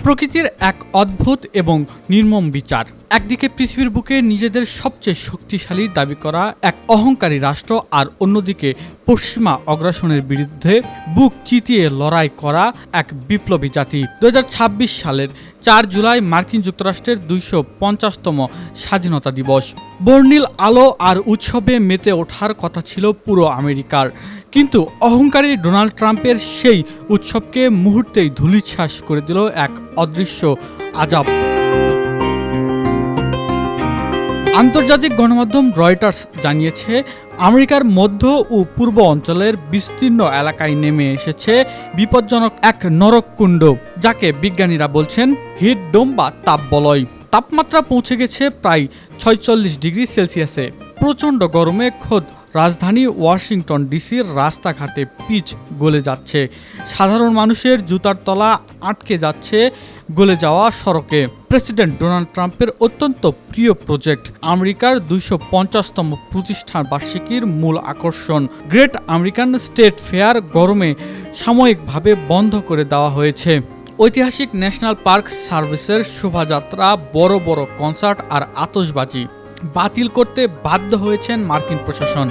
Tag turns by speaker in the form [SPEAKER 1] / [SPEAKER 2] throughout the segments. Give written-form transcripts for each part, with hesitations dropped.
[SPEAKER 1] প্রকৃতির এক অদ্ভুত এবং নির্মম বিচার। একদিকে পৃথিবীর বুকে নিজেদের সবচেয়ে শক্তিশালী দাবি করা এক অহংকারী রাষ্ট্র, আর অন্যদিকে পশ্চিমা অগ্রাসনের বিরুদ্ধে বুক চিতিয়ে লড়াই করা এক বিপ্লবী জাতি। 2026 সালের 4 জুলাই মার্কিন যুক্তরাষ্ট্রের 250তম স্বাধীনতা দিবস। বর্ণিল আলো আর উৎসবে মেতে ওঠার কথা ছিল পুরো আমেরিকার, কিন্তু অহংকারী ডোনাল্ড ট্রাম্পের সেই উৎসবকে মুহূর্তেই ধূলিসাৎ করে দিল এক অদৃশ্য আযাব। আন্তর্জাতিক গণমাধ্যম রয়টার্স জানিয়েছে, আমেরিকার মধ্য ও পূর্ব অঞ্চলের বিস্তীর্ণ এলাকায় নেমে এসেছে বিপজ্জনক এক নরককুণ্ড, যাকে বিজ্ঞানীরা বলছেন হিট ডোম বা তাপবলয়। তাপমাত্রা পৌঁছে গেছে প্রায় 46 ডিগ্রি সেলসিয়াসে। প্রচণ্ড গরমে খোদ রাজধানী ওয়াশিংটন ডিসির রাস্তাঘাটে পিচ গলে যাচ্ছে, সাধারণ মানুষের জুতার তলা আটকে যাচ্ছে গলে যাওয়া সড়কে। প্রেসিডেন্ট ডোনাল্ড ট্রাম্পের অত্যন্ত প্রিয় প্রজেক্ট আমেরিকার 250তম প্রতিষ্ঠান বার্ষিকীর মূল আকর্ষণ গ্রেট আমেরিকান স্টেট ফেয়ার গরমে সাময়িকভাবে বন্ধ করে দেওয়া হয়েছে। ঐতিহাসিক ন্যাশনাল পার্ক সার্ভিসের শোভাযাত্রা, বড় বড় কনসার্ট আর আতশবাজি বাতিল করতে বাধ্য হয়েছেন মার্কিন প্রশাসন।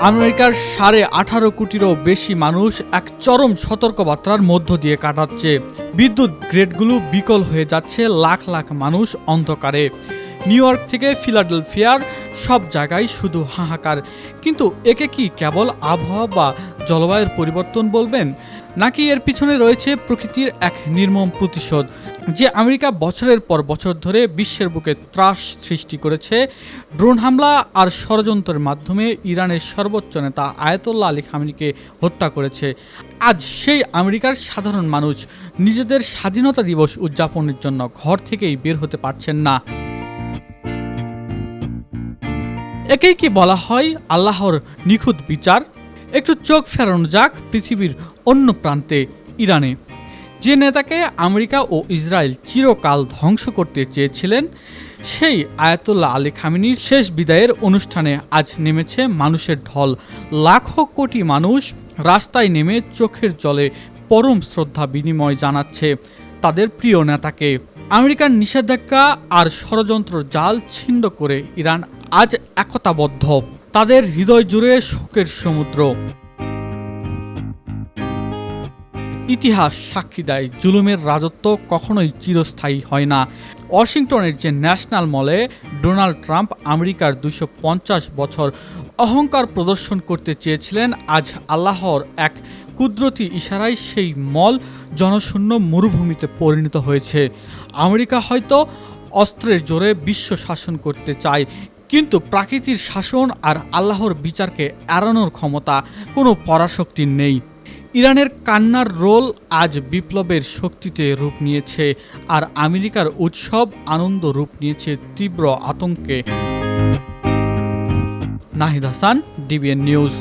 [SPEAKER 1] আমেরিকার 18.5 কোটিরও বেশি মানুষ এক চরম সতর্কবার্তার মধ্য দিয়ে কাটাচ্ছে। বিদ্যুৎ গ্রিডগুলো বিকল হয়ে যাচ্ছে, লাখ লাখ মানুষ অন্ধকারে। নিউ ইয়র্ক থেকে ফিলাডেলফিয়ার সব জায়গায় শুধু হাহাকার। কিন্তু একে কি কেবল আবহাওয়া বা জলবায়ুর পরিবর্তন বলবেন, নাকি এর পিছনে রয়েছে প্রকৃতির এক নির্মম প্রতিশোধ, যে আমেরিকা বছরের পর বছর ধরে বিশ্বের বুকে ত্রাস সৃষ্টি করেছে? ড্রোন হামলা আর ষড়যন্ত্রের মাধ্যমে ইরানের সর্বোচ্চ নেতা আয়াতুল্লাহ আলী খামেনিকে হত্যা করেছে। আজ সেই আমেরিকার সাধারণ মানুষ নিজেদের স্বাধীনতা দিবস উদযাপনের জন্য ঘর থেকেই বের হতে পারছেন না। একেই কি বলা হয় আল্লাহর নিখুঁত বিচার? একটু চোখ ফেরানো যাক পৃথিবীর অন্য প্রান্তে, ইরানে। যে নেতাকে আমেরিকা ও ইসরায়েল চিরকাল ধ্বংস করতে চেয়েছিলেন, সেই আয়াতুল্লাহ আলী খামেনির শেষ বিদায়ের অনুষ্ঠানে আজ নেমেছে মানুষের ঢল। লাখো কোটি মানুষ রাস্তায় নেমে চোখের জলে পরম শ্রদ্ধা বিনিময় জানাচ্ছে তাদের প্রিয় নেতাকে। আমেরিকার নিষেধাজ্ঞা আর ষড়যন্ত্র জাল ছিন্ন করে ইরান আজ একতাবদ্ধ, তাদের হৃদয় জুড়ে শোকের সমুদ্র। ইতিহাস সাক্ষী দেয়, জুলুমের রাজত্ব কখনোই চিরস্থায়ী হয় না। ওয়াশিংটনের যে ন্যাশনাল মলে ডোনাল্ড ট্রাম্প আমেরিকার 250 বছর অহংকার প্রদর্শন করতে চেয়েছিলেন, আজ আল্লাহর এক কুদরতি ইশারায় সেই মল জনশূন্য মরুভূমিতে পরিণত হয়েছে। আমেরিকা হয়তো অস্ত্রের জোরে বিশ্ব শাসন করতে চায়, কিন্তু প্রাকৃতির শাসন আর আল্লাহর বিচারকে এড়ানোর ক্ষমতা কোনো পরাশক্তির নেই। ইরানের কান্নার রোল আজ বিপ্লবের শক্তিতে রূপ নিয়েছে, আর আমেরিকার উৎসব আনন্দ রূপ নিয়েছে তীব্র আতঙ্কে। Nahid Hasan, DBN news.